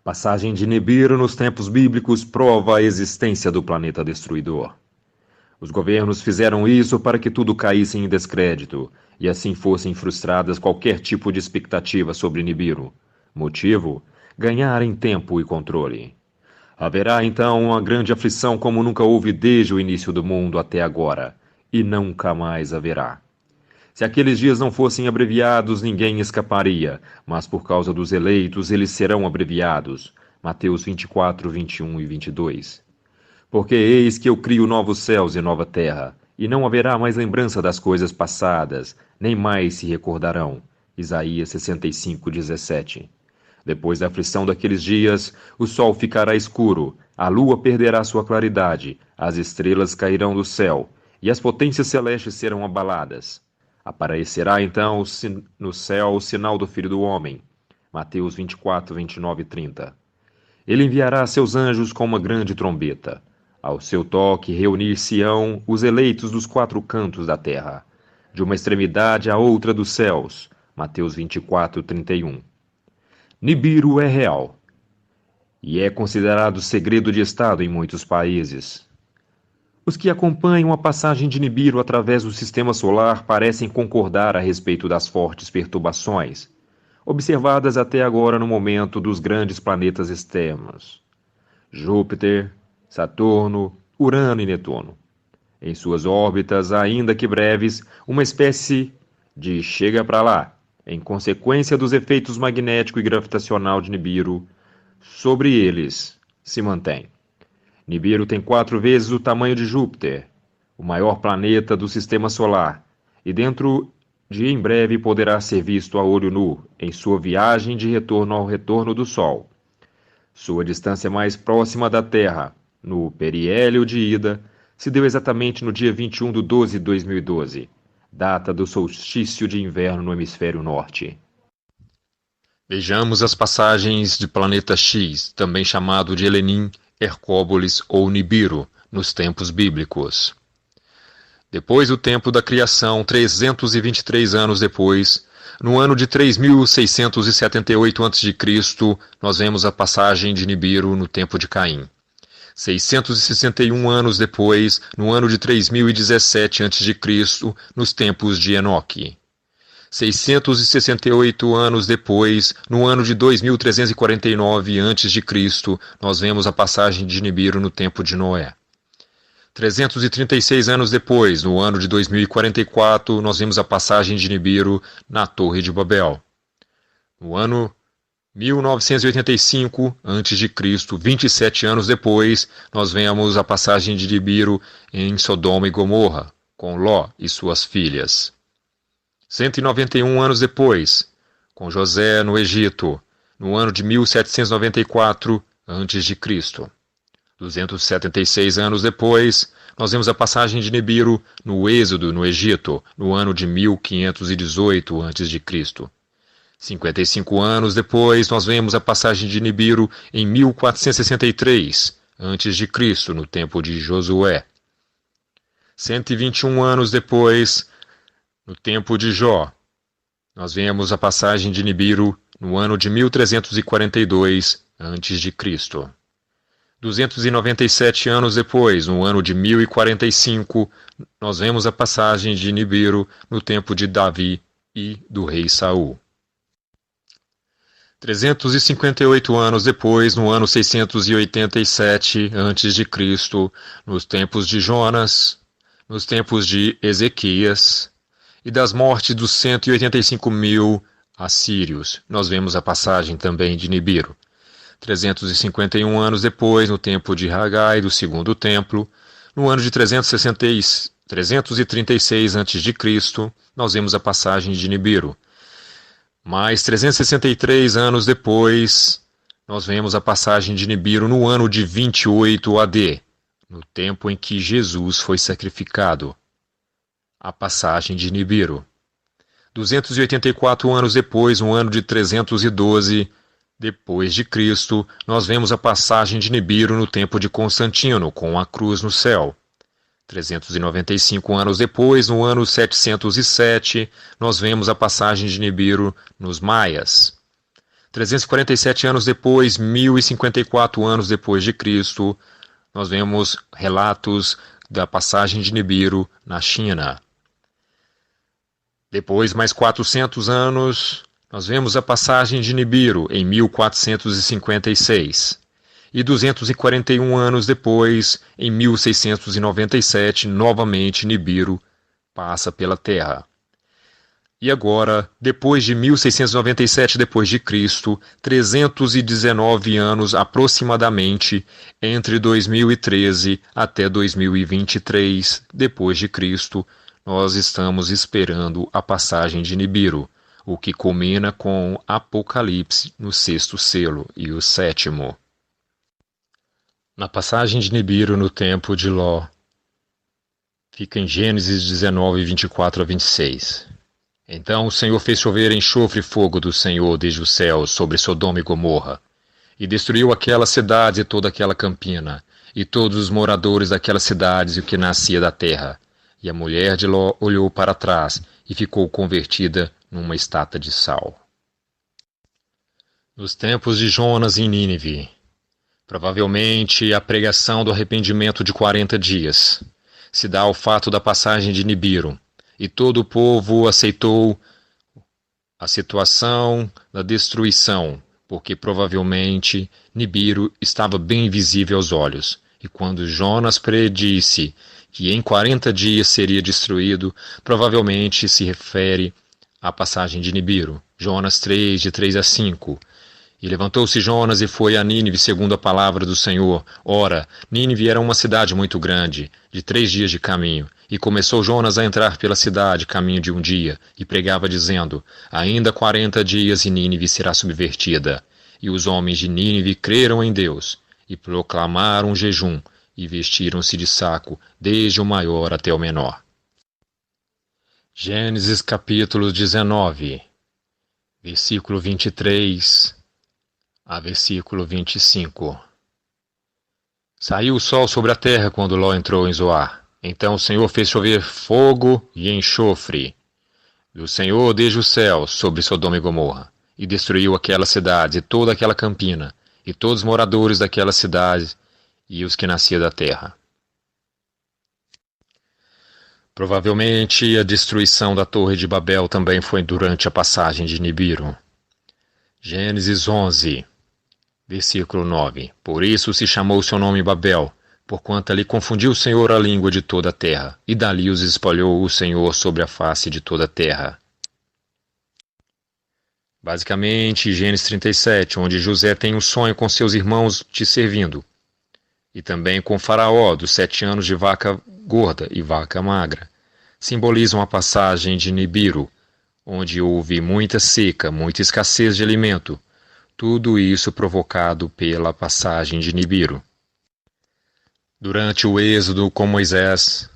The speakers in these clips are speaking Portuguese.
Passagem de Nibiru nos tempos bíblicos prova a existência do planeta destruidor. Os governos fizeram isso para que tudo caísse em descrédito, e assim fossem frustradas qualquer tipo de expectativa sobre Nibiru. Motivo? Ganharem tempo e controle. Haverá então uma grande aflição como nunca houve desde o início do mundo até agora, e nunca mais haverá. Se aqueles dias não fossem abreviados, ninguém escaparia, mas por causa dos eleitos eles serão abreviados. Mateus 24, 21 e 22. Porque eis que eu crio novos céus e nova terra, e não haverá mais lembrança das coisas passadas, nem mais se recordarão. Isaías 65, 17. Depois da aflição daqueles dias, o sol ficará escuro, a lua perderá sua claridade, as estrelas cairão do céu, e as potências celestes serão abaladas. Aparecerá então no céu o sinal do Filho do Homem. Mateus 24, 29 e 30. Ele enviará seus anjos com uma grande trombeta. Ao seu toque reunir-se-ão os eleitos dos quatro cantos da terra, de uma extremidade à outra dos céus. Mateus 24, 31. Nibiru é real, e é considerado segredo de Estado em muitos países. Os que acompanham a passagem de Nibiru através do sistema solar parecem concordar a respeito das fortes perturbações, observadas até agora no momento dos grandes planetas externos, Júpiter, Saturno, Urano e Netuno. Em suas órbitas, ainda que breves, uma espécie de chega para lá, em consequência dos efeitos magnético e gravitacional de Nibiru, sobre eles se mantém. Nibiru tem 4 vezes o tamanho de Júpiter, o maior planeta do sistema solar, e dentro de em breve poderá ser visto a olho nu em sua viagem de retorno ao retorno do Sol. Sua distância mais próxima da Terra, no periélio de ida, se deu exatamente no dia 21 de 12 de 2012, data do solstício de inverno no hemisfério norte. Vejamos as passagens de planeta X, também chamado de Elenin, Hercópolis ou Nibiru, nos tempos bíblicos. Depois do tempo da criação, 323 anos depois, no ano de 3678 a.C., nós vemos a passagem de Nibiru no tempo de Caim. 661 anos depois, no ano de 3017 a.C., nos tempos de Enoque. 668 anos depois, no ano de 2349 a.C., nós vemos a passagem de Nibiru no tempo de Noé. 336 anos depois, no ano de 2044, nós vemos a passagem de Nibiru na Torre de Babel. No ano 1985 a.C., 27 anos depois, nós vemos a passagem de Nibiru em Sodoma e Gomorra, com Ló e suas filhas. 191 anos depois, com José no Egito, no ano de 1794 a.C. 276 anos depois, nós vemos a passagem de Nibiru no Êxodo, no Egito, no ano de 1518 a.C. 55 anos depois, nós vemos a passagem de Nibiru em 1463 a.C., no tempo de Josué. 121 anos depois, no tempo de Jó, nós vemos a passagem de Nibiru no ano de 1342 a.C. 297 anos depois, no ano de 1045, nós vemos a passagem de Nibiru no tempo de Davi e do rei Saul. 358 anos depois, no ano 687 a.C., nos tempos de Jonas, nos tempos de Ezequias, e das mortes dos 185.000 assírios, nós vemos a passagem também de Nibiru. 351 anos depois, no tempo de Hagai, do segundo templo, no ano de 336 a.C., nós vemos a passagem de Nibiru. Mais 363 anos depois, nós vemos a passagem de Nibiru no ano de 28 AD, no tempo em que Jesus foi sacrificado. A passagem de Nibiru. 284 anos depois, no ano de 312 depois de Cristo, nós vemos a passagem de Nibiru no tempo de Constantino, com a cruz no céu. 395 anos depois, no ano 707, nós vemos a passagem de Nibiru nos Maias. 347 anos depois, 1054 anos depois de Cristo, nós vemos relatos da passagem de Nibiru na China. Depois, mais 400 anos, nós vemos a passagem de Nibiru em 1456. E 241 anos depois, em 1697, novamente Nibiru passa pela Terra. E agora, depois de 1697 depois de Cristo, 319 anos aproximadamente, entre 2013 até 2023 depois de Cristo, nós estamos esperando a passagem de Nibiru, o que culmina com Apocalipse no 6º selo e o 7º. Na passagem de Nibiru no tempo de Ló, fica em Gênesis 19, 24 a 26. Então o Senhor fez chover enxofre e fogo do Senhor desde os céus sobre Sodoma e Gomorra, e destruiu aquelas cidades e toda aquela campina, e todos os moradores daquelas cidades e o que nascia da terra. E a mulher de Ló olhou para trás e ficou convertida numa estátua de sal. Nos tempos de Jonas em Nínive, provavelmente a pregação do arrependimento de 40 dias, se dá ao fato da passagem de Nibiru, e todo o povo aceitou a situação da destruição, porque provavelmente Nibiru estava bem visível aos olhos. E quando Jonas predisse que em 40 dias seria destruído, provavelmente se refere à passagem de Nibiru. Jonas 3, de 3 a 5. E levantou-se Jonas e foi a Nínive segundo a palavra do Senhor. Ora, Nínive era uma cidade muito grande, de 3 dias de caminho. E começou Jonas a entrar pela cidade, caminho de um dia, e pregava dizendo: ainda 40 dias e Nínive será subvertida. E os homens de Nínive creram em Deus, e proclamaram jejum, e vestiram-se de saco, desde o maior até o menor. Gênesis capítulo 19, versículo 23 a versículo 25. Saiu o sol sobre a terra quando Ló entrou em Zoar. Então o Senhor fez chover fogo e enxofre do Senhor desde os céus sobre Sodoma e Gomorra, e destruiu aquelas cidades e toda aquela campina, e todos os moradores daquelas cidades e os que nasciam da terra. Provavelmente a destruição da Torre de Babel também foi durante a passagem de Nibiru. Gênesis 11, versículo 9. Por isso se chamou seu nome Babel, porquanto ali confundiu o Senhor a língua de toda a terra, e dali os espalhou o Senhor sobre a face de toda a terra. Basicamente, Gênesis 37, onde José tem um sonho com seus irmãos te servindo, e também com Faraó, dos 7 anos de vaca gorda e vaca magra, simbolizam a passagem de Nibiru, onde houve muita seca, muita escassez de alimento, tudo isso provocado pela passagem de Nibiru. Durante o êxodo com Moisés,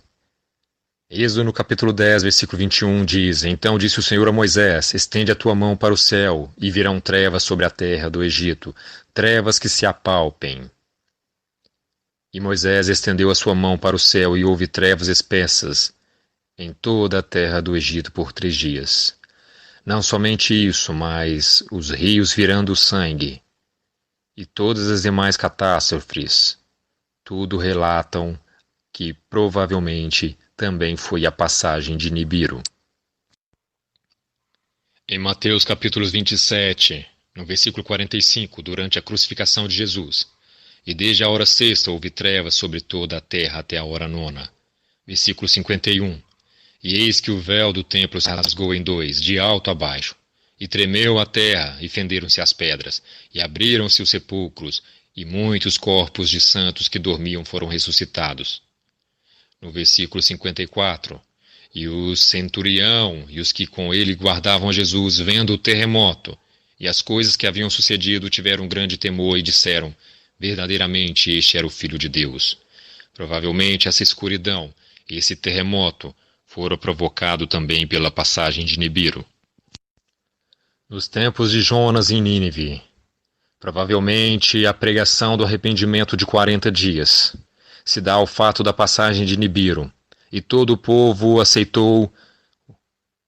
Êxodo no capítulo 10, versículo 21 diz: Então disse o Senhor a Moisés: estende a tua mão para o céu, e virão trevas sobre a terra do Egito, trevas que se apalpem. E Moisés estendeu a sua mão para o céu, e houve trevas espessas em toda a terra do Egito por 3 dias. Não somente isso, mas os rios virando sangue, e todas as demais catástrofes, tudo relatam que provavelmente também foi a passagem de Nibiru. Em Mateus capítulo 27, no versículo 45, durante a crucificação de Jesus, e desde a hora 6ª houve trevas sobre toda a terra até a hora 9ª. Versículo 51. E eis que o véu do templo se rasgou em 2, de alto a baixo, e tremeu a terra, e fenderam-se as pedras, e abriram-se os sepulcros, e muitos corpos de santos que dormiam foram ressuscitados. No versículo 54, e o centurião e os que com ele guardavam Jesus, vendo o terremoto e as coisas que haviam sucedido, tiveram grande temor e disseram: verdadeiramente este era o Filho de Deus. Provavelmente essa escuridão e esse terremoto foram provocados também pela passagem de Nibiru. Nos tempos de Jonas em Nínive, provavelmente a pregação do arrependimento de 40 dias se dá ao fato da passagem de Nibiru, e todo o povo aceitou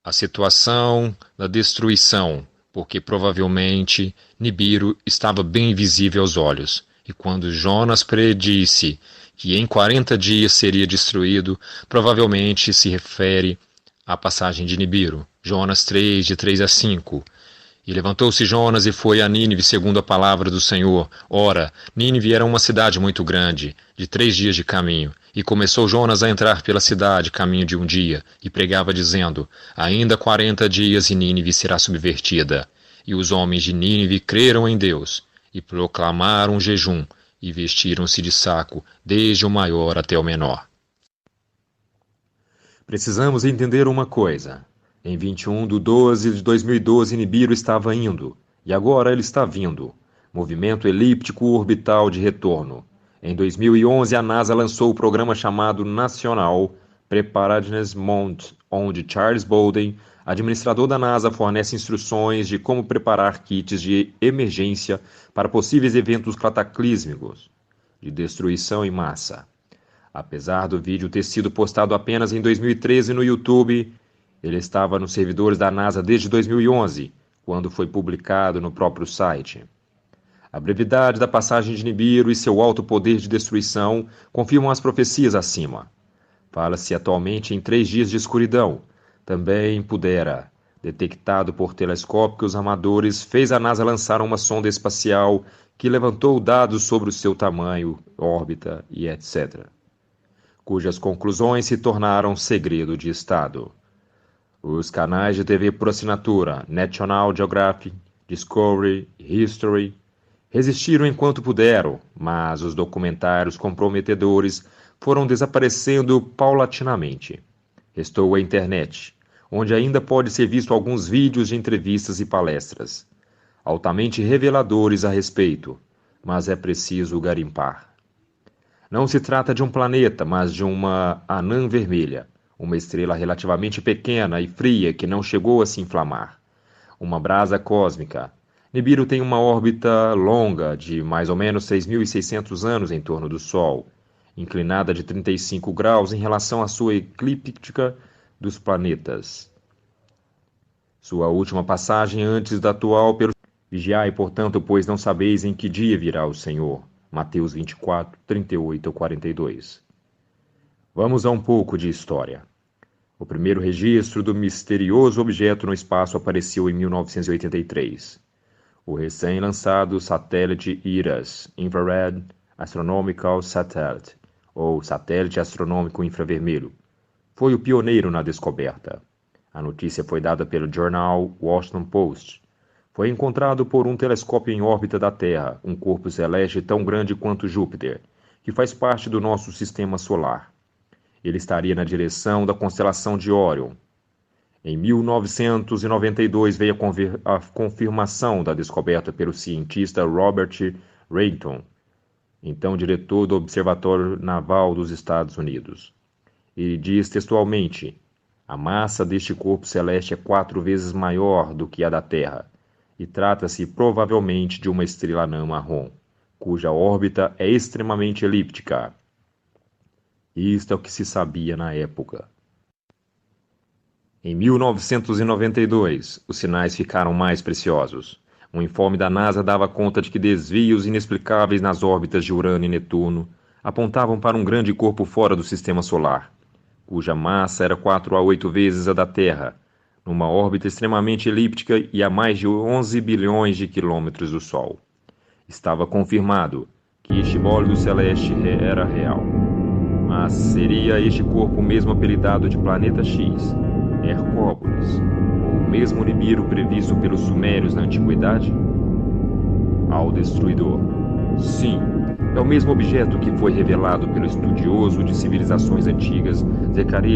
a situação da destruição, porque provavelmente Nibiru estava bem visível aos olhos. E quando Jonas predisse que em 40 dias seria destruído, provavelmente se refere à passagem de Nibiru. Jonas 3, de 3 a 5. E levantou-se Jonas e foi a Nínive segundo a palavra do Senhor. Ora, Nínive era uma cidade muito grande, de 3 dias de caminho. E começou Jonas a entrar pela cidade, caminho de um dia, e pregava dizendo, ainda 40 dias e Nínive será subvertida. E os homens de Nínive creram em Deus, e proclamaram jejum, e vestiram-se de saco, desde o maior até o menor. Precisamos entender uma coisa. Em 21/12/2012, Nibiru estava indo, e agora ele está vindo. Movimento elíptico orbital de retorno. Em 2011, a NASA lançou o programa chamado National Preparedness Month, onde Charles Bolden, administrador da NASA, fornece instruções de como preparar kits de emergência para possíveis eventos cataclísmicos de destruição em massa. Apesar do vídeo ter sido postado apenas em 2013 no YouTube, ele estava nos servidores da NASA desde 2011, quando foi publicado no próprio site. A brevidade da passagem de Nibiru e seu alto poder de destruição confirmam as profecias acima. Fala-se atualmente em 3 dias de escuridão. Também pudera, detectado por telescópios amadores, fez a NASA lançar uma sonda espacial que levantou dados sobre o seu tamanho, órbita e etc., cujas conclusões se tornaram segredo de Estado. Os canais de TV por assinatura, National Geographic, Discovery e History, resistiram enquanto puderam, mas os documentários comprometedores foram desaparecendo paulatinamente. Restou a internet, onde ainda pode ser visto alguns vídeos de entrevistas e palestras, altamente reveladores a respeito, mas é preciso garimpar. Não se trata de um planeta, mas de uma anã vermelha, uma estrela relativamente pequena e fria que não chegou a se inflamar. Uma brasa cósmica. Nibiru tem uma órbita longa de mais ou menos 6.600 anos em torno do Sol, inclinada de 35 graus em relação à sua eclíptica dos planetas. Sua última passagem antes da atual pelo... Vigiai, portanto, pois não sabeis em que dia virá o Senhor. Mateus 24, 38 a 42. Vamos a um pouco de história. O primeiro registro do misterioso objeto no espaço apareceu em 1983. O recém-lançado satélite IRAS, Infrared Astronomical Satellite, ou Satélite Astronômico Infravermelho, foi o pioneiro na descoberta. A notícia foi dada pelo jornal Washington Post. Foi encontrado por um telescópio em órbita da Terra, um corpo celeste tão grande quanto Júpiter, que faz parte do nosso sistema solar. Ele estaria na direção da constelação de Órion. Em 1992 veio a confirmação da descoberta pelo cientista Robert Rayton, então diretor do Observatório Naval dos Estados Unidos. Ele diz textualmente: a massa deste corpo celeste é 4 vezes maior do que a da Terra, e trata-se provavelmente de uma estrela anã marrom, cuja órbita é extremamente elíptica. Isto é o que se sabia na época. Em 1992, os sinais ficaram mais preciosos. Um informe da NASA dava conta de que desvios inexplicáveis nas órbitas de Urano e Netuno apontavam para um grande corpo fora do sistema solar, cuja massa era 4 a 8 vezes a da Terra, numa órbita extremamente elíptica e a mais de 11 bilhões de quilômetros do Sol. Estava confirmado que este bólido celeste era real. Mas seria este corpo mesmo apelidado de Planeta X, Hercópolis, ou o mesmo Nibiru previsto pelos sumérios na antiguidade? Ao Destruidor. Sim, é o mesmo objeto que foi revelado pelo estudioso de civilizações antigas Zecharia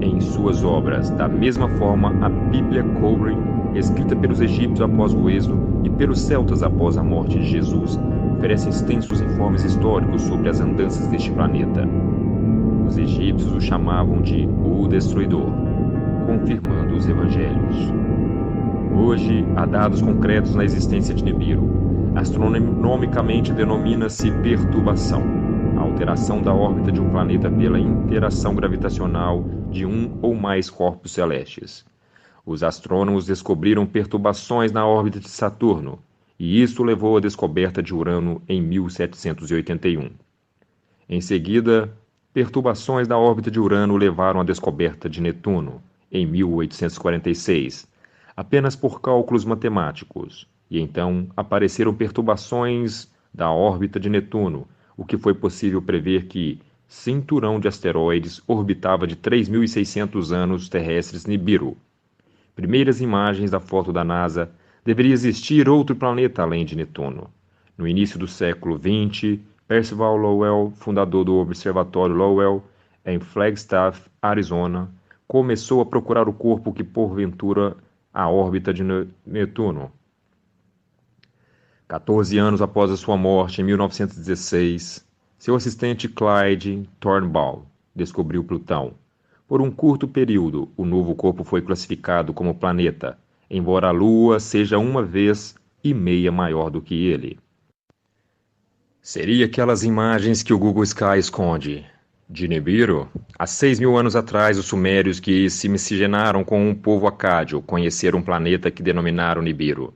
em suas obras. Da mesma forma, a Bíblia Cobre, escrita pelos egípcios após o Êxodo e pelos celtas após a morte de Jesus, oferece extensos informes históricos sobre as andanças deste planeta. Os egípcios o chamavam de o Destruidor, confirmando os evangelhos. Hoje, há dados concretos na existência de Nibiru. Astronomicamente denomina-se perturbação, a alteração da órbita de um planeta pela interação gravitacional de um ou mais corpos celestes. Os astrônomos descobriram perturbações na órbita de Saturno, e isso levou à descoberta de Urano em 1781. Em seguida, perturbações na órbita de Urano levaram à descoberta de Netuno, em 1846, apenas por cálculos matemáticos, e então apareceram perturbações da órbita de Netuno, o que foi possível prever que cinturão de asteroides orbitava de 3.600 anos terrestres Nibiru. Primeiras imagens da foto da NASA, deveria existir outro planeta além de Netuno. No início do século XX, Percival Lowell, fundador do Observatório Lowell, em Flagstaff, Arizona, começou a procurar o corpo que porventura a órbita de Netuno. 14 anos após a sua morte, em 1916, seu assistente Clyde Turnbull descobriu Plutão. Por um curto período, o novo corpo foi classificado como planeta, embora a Lua seja 1,5 vezes maior do que ele. Seria aquelas imagens que o Google Sky esconde. De Nibiru, há 6.000 anos atrás, os sumérios que se miscigenaram com um povo acádio conheceram um planeta que denominaram Nibiru,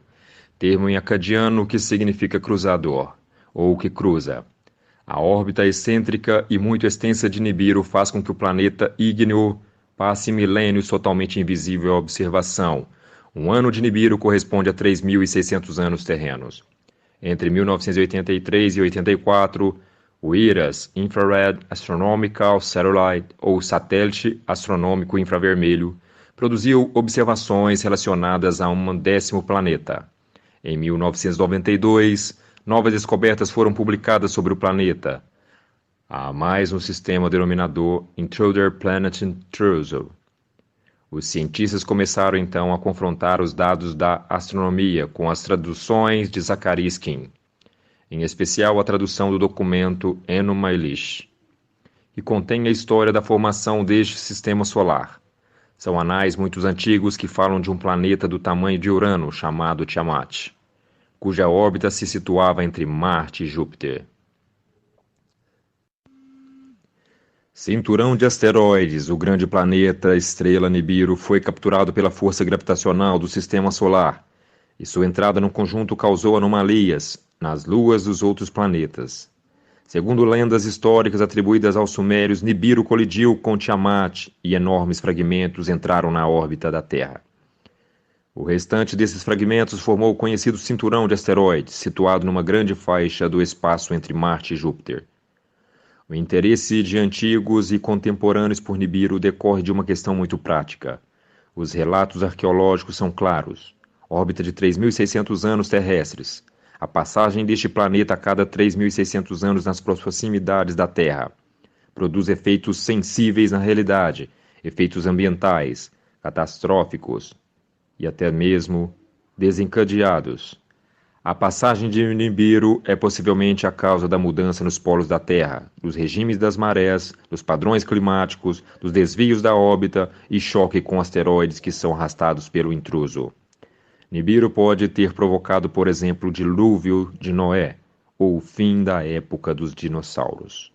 termo em acadiano que significa cruzador, ou que cruza. A órbita excêntrica e muito extensa de Nibiru faz com que o planeta ígneo passe milênios totalmente invisível à observação. Um ano de Nibiru corresponde a 3.600 anos terrenos. Entre 1983 e 84, o IRAS, Infrared Astronomical Satellite, ou Satélite Astronômico Infravermelho, produziu observações relacionadas a um 10º planeta. Em 1992, novas descobertas foram publicadas sobre o planeta. Há mais um sistema denominador Intruder Planet Intrusion. Os cientistas começaram então a confrontar os dados da astronomia com as traduções de Zachary Skin, em especial a tradução do documento Enuma Elish, que contém a história da formação deste sistema solar. São anais muito antigos que falam de um planeta do tamanho de Urano chamado Tiamat, cuja órbita se situava entre Marte e Júpiter. Cinturão de asteroides, o grande planeta estrela Nibiru foi capturado pela força gravitacional do Sistema Solar, e sua entrada no conjunto causou anomalias nas luas dos outros planetas. Segundo lendas históricas atribuídas aos sumérios, Nibiru colidiu com Tiamat e enormes fragmentos entraram na órbita da Terra. O restante desses fragmentos formou o conhecido cinturão de asteroides, situado numa grande faixa do espaço entre Marte e Júpiter. O interesse de antigos e contemporâneos por Nibiru decorre de uma questão muito prática. Os relatos arqueológicos são claros. Órbita de 3.600 anos terrestres. A passagem deste planeta a cada 3.600 anos nas proximidades da Terra. Produz efeitos sensíveis na realidade, efeitos ambientais, catastróficos e até mesmo desencadeados. A passagem de Nibiru é possivelmente a causa da mudança nos polos da Terra, dos regimes das marés, dos padrões climáticos, dos desvios da órbita e choque com asteroides que são arrastados pelo intruso. Nibiru pode ter provocado, por exemplo, o dilúvio de Noé, ou o fim da época dos dinossauros.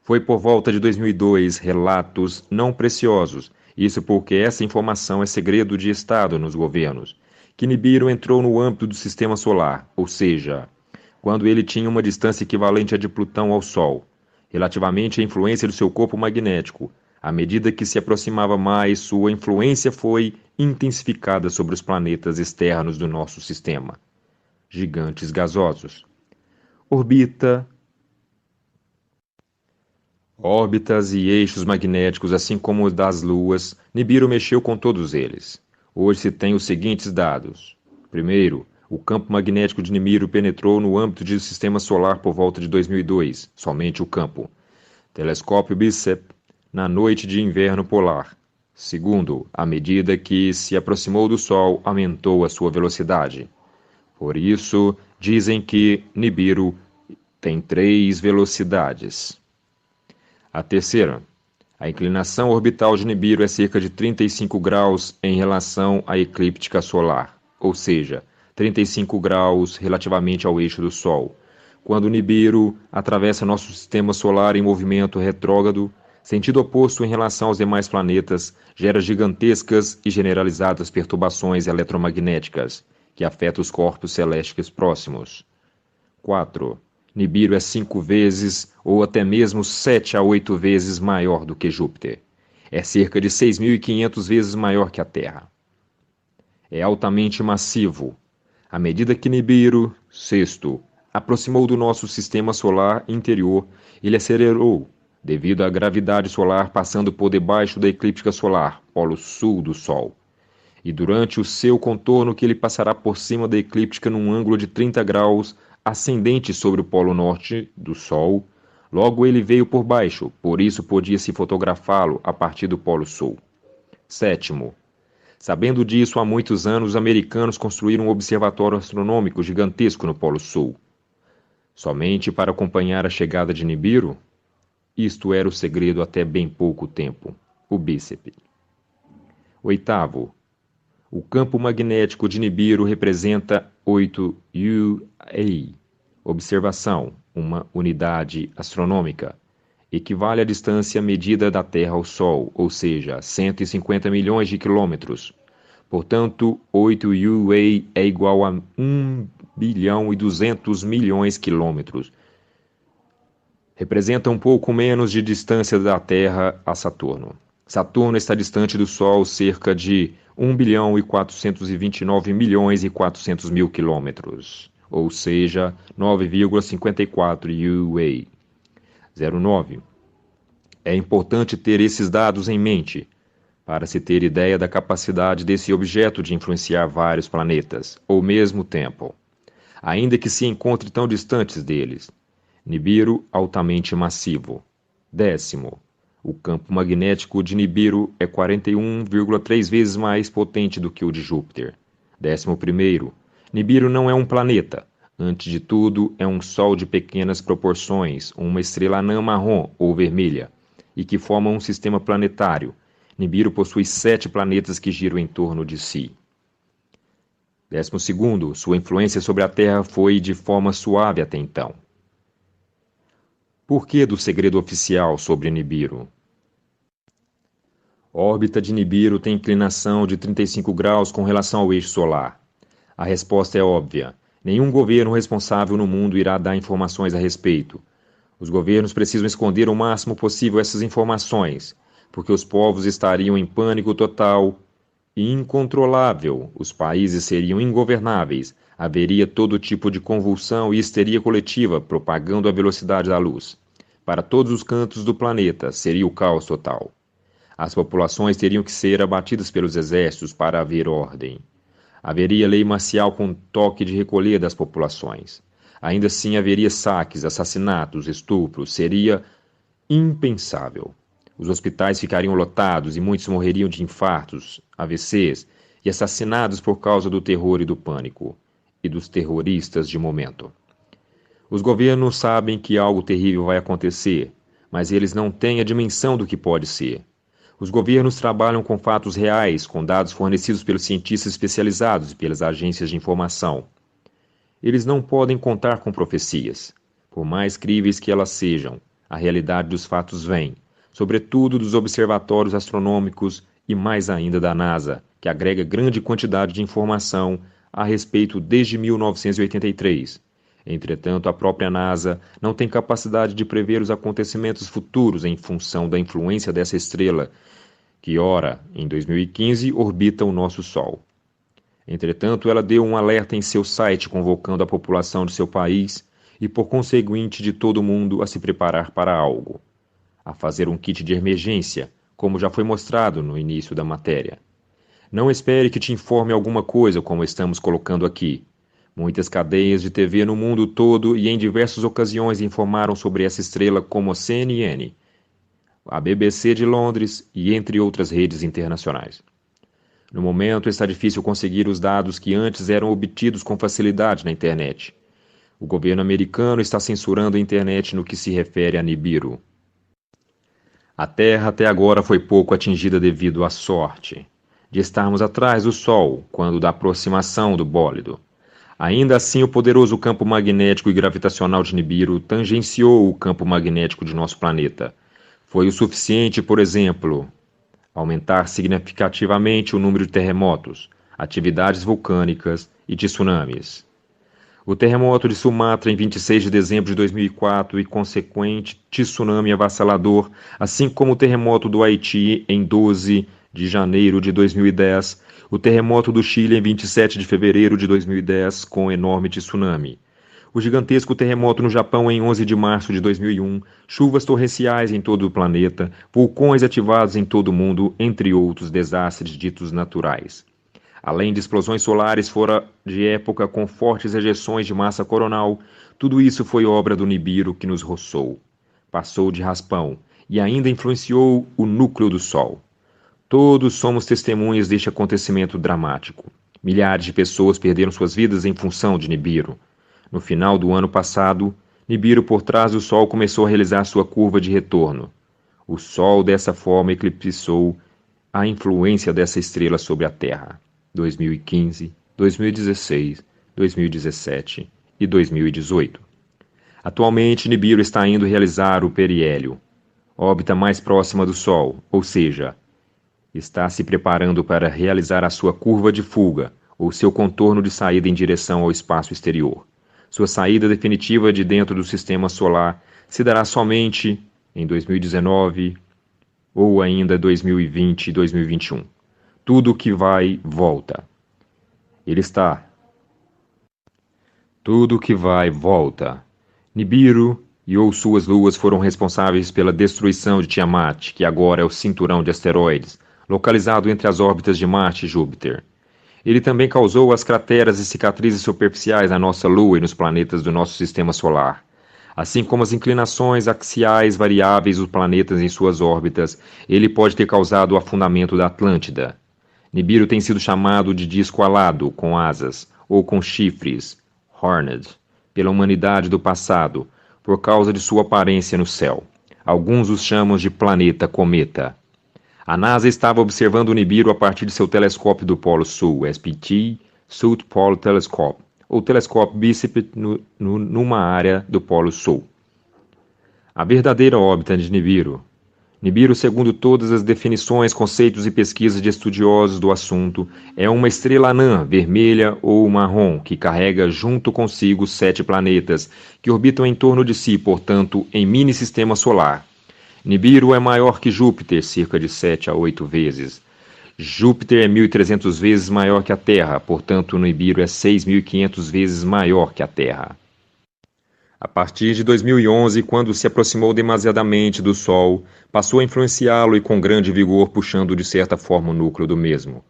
Foi por volta de 2002 relatos não preciosos, isso porque essa informação é segredo de Estado nos governos, que Nibiru entrou no âmbito do Sistema Solar, ou seja, quando ele tinha uma distância equivalente à de Plutão ao Sol, relativamente à influência do seu corpo magnético. À medida que se aproximava mais, sua influência foi intensificada sobre os planetas externos do nosso sistema, gigantes gasosos. Órbitas e eixos magnéticos, assim como os das luas, Nibiru mexeu com todos eles. Hoje se tem os seguintes dados. Primeiro, o campo magnético de Nibiru penetrou no âmbito do Sistema Solar por volta de 2002, somente o campo. Telescópio BICEP, na noite de inverno polar. Segundo, à medida que se aproximou do Sol, aumentou a sua velocidade. Por isso, dizem que Nibiru tem 3 velocidades. A terceira, a inclinação orbital de Nibiru é cerca de 35 graus em relação à eclíptica solar, ou seja, 35 graus relativamente ao eixo do Sol. Quando Nibiru atravessa nosso sistema solar em movimento retrógrado, Sentido oposto em relação aos demais planetas, gera gigantescas e generalizadas perturbações eletromagnéticas que afetam os corpos celestes próximos. 4. Nibiru é 5 vezes ou até mesmo 7 a 8 vezes maior do que Júpiter. É cerca de 6.500 vezes maior que a Terra. É altamente massivo. À medida que Nibiru, sexto, aproximou do nosso sistema solar interior, ele acelerou, devido à gravidade solar passando por debaixo da eclíptica solar, polo sul do Sol. E durante o seu contorno que ele passará por cima da eclíptica num ângulo de 30 graus ascendente sobre o polo norte do Sol, logo ele veio por baixo, por isso podia-se fotografá-lo a partir do polo sul. Sétimo, sabendo disso, há muitos anos os americanos construíram um observatório astronômico gigantesco no polo sul. Somente para acompanhar a chegada de Nibiru? Isto era o segredo até bem pouco tempo, o bíceps. Oitavo, o campo magnético de Nibiru representa 8 UA. Observação, uma unidade astronômica. Equivale à distância medida da Terra ao Sol, ou seja, 150 milhões de quilômetros. Portanto, 8 UA é igual a 1 bilhão e 200 milhões de quilômetros. Representa um pouco menos de distância da Terra a Saturno. Saturno está distante do Sol cerca de 1 bilhão e 429 milhões e 400 mil quilômetros, ou seja, 9,54 UA. 09. É importante ter esses dados em mente, para se ter ideia da capacidade desse objeto de influenciar vários planetas, ao mesmo tempo, ainda que se encontre tão distantes deles. Nibiru altamente massivo. 10º. O campo magnético de Nibiru é 41,3 vezes mais potente do que o de Júpiter. 11º. Nibiru não é um planeta. Antes de tudo, é um Sol de pequenas proporções, uma estrela anã marrom ou vermelha, e que forma um sistema planetário. Nibiru possui 7 planetas que giram em torno de si. 12º. Sua influência sobre a Terra foi de forma suave até então. Por que do segredo oficial sobre Nibiru? A órbita de Nibiru tem inclinação de 35 graus com relação ao eixo solar. A resposta é óbvia. Nenhum governo responsável no mundo irá dar informações a respeito. Os governos precisam esconder o máximo possível essas informações, porque os povos estariam em pânico total e incontrolável, os países seriam ingovernáveis, haveria todo tipo de convulsão e histeria coletiva propagando a velocidade da luz. Para todos os cantos do planeta, seria o caos total. As populações teriam que ser abatidas pelos exércitos para haver ordem. Haveria lei marcial com toque de recolher das populações. Ainda assim haveria saques, assassinatos, estupros. Seria impensável. Os hospitais ficariam lotados e muitos morreriam de infartos, AVCs e assassinados por causa do terror e do pânico, e dos terroristas de momento. Os governos sabem que algo terrível vai acontecer, mas eles não têm a dimensão do que pode ser. Os governos trabalham com fatos reais, com dados fornecidos pelos cientistas especializados e pelas agências de informação. Eles não podem contar com profecias. Por mais críveis que elas sejam, a realidade dos fatos vem, sobretudo dos observatórios astronômicos e mais ainda da NASA, que agrega grande quantidade de informação a respeito desde 1983. Entretanto, a própria NASA não tem capacidade de prever os acontecimentos futuros em função da influência dessa estrela, que, ora, em 2015, orbita o nosso Sol. Entretanto, ela deu um alerta em seu site convocando a população de seu país e, por conseguinte, de todo o mundo a se preparar para algo. A fazer um kit de emergência, como já foi mostrado no início da matéria. Não espere que te informe alguma coisa como estamos colocando aqui. Muitas cadeias de TV no mundo todo e em diversas ocasiões informaram sobre essa estrela como a CNN, a BBC de Londres e entre outras redes internacionais. No momento está difícil conseguir os dados que antes eram obtidos com facilidade na internet. O governo americano está censurando a internet no que se refere a Nibiru. A Terra até agora foi pouco atingida devido à sorte de estarmos atrás do Sol quando da aproximação do bólido. Ainda assim, o poderoso campo magnético e gravitacional de Nibiru tangenciou o campo magnético de nosso planeta, Foi o suficiente, por exemplo, aumentar significativamente o número de terremotos, atividades vulcânicas e tsunamis. O terremoto de Sumatra em 26 de dezembro de 2004 e consequente tsunami avassalador, assim como o terremoto do Haiti em 12 de janeiro de 2010, o terremoto do Chile em 27 de fevereiro de 2010 com enorme tsunami. O gigantesco terremoto no Japão em 11 de março de 2001, chuvas torrenciais em todo o planeta, vulcões ativados em todo o mundo, entre outros desastres ditos naturais. Além de explosões solares fora de época com fortes ejeções de massa coronal, tudo isso foi obra do Nibiru que nos roçou, passou de raspão e ainda influenciou o núcleo do Sol. Todos somos testemunhas deste acontecimento dramático. Milhares de pessoas perderam suas vidas em função de Nibiru. No final do ano passado, Nibiru por trás do Sol começou a realizar sua curva de retorno. O Sol dessa forma eclipsou a influência dessa estrela sobre a Terra. 2015, 2016, 2017 e 2018. Atualmente, Nibiru está indo realizar o periélio, órbita mais próxima do Sol, ou seja, está se preparando para realizar a sua curva de fuga, ou seu contorno de saída em direção ao espaço exterior. Sua saída definitiva de dentro do sistema solar se dará somente em 2019 ou ainda 2020 e 2021. Tudo que vai, volta. Ele está. Tudo que vai, volta. Nibiru e ou suas luas foram responsáveis pela destruição de Tiamat, que agora é o cinturão de asteroides, localizado entre as órbitas de Marte e Júpiter. Ele também causou as crateras e cicatrizes superficiais na nossa Lua e nos planetas do nosso sistema solar. Assim como as inclinações axiais variáveis dos planetas em suas órbitas, ele pode ter causado o afundamento da Atlântida. Nibiru tem sido chamado de disco alado, com asas, ou com chifres, horned, pela humanidade do passado, por causa de sua aparência no céu. Alguns os chamam de planeta cometa. A NASA estava observando o Nibiru a partir de seu telescópio do Polo Sul, SPT South Pole Telescope, ou telescópio bíceps numa área do Polo Sul. A verdadeira órbita de Nibiru. Nibiru, segundo todas as definições, conceitos e pesquisas de estudiosos do assunto, é uma estrela anã, vermelha ou marrom, que carrega junto consigo 7 planetas, que orbitam em torno de si, portanto, em mini-sistema solar. Nibiru é maior que Júpiter, cerca de 7 a 8 vezes. Júpiter é 1.300 vezes maior que a Terra, portanto, Nibiru é 6.500 vezes maior que a Terra. A partir de 2011, quando se aproximou demasiadamente do Sol, passou a influenciá-lo e com grande vigor puxando de certa forma o núcleo do mesmo.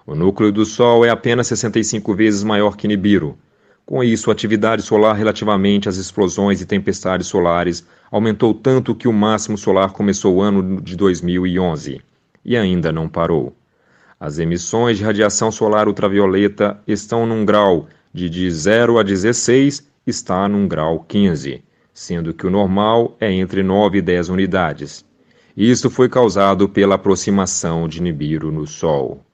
O núcleo do Sol é apenas 65 vezes maior que Nibiru. Com isso, a atividade solar relativamente às explosões e tempestades solares aumentou tanto que o máximo solar começou o ano de 2011 e ainda não parou. As emissões de radiação solar ultravioleta estão num grau de 0 a 16, está num grau 15, sendo que o normal é entre 9 e 10 unidades. Isso foi causado pela aproximação de Nibiru no Sol.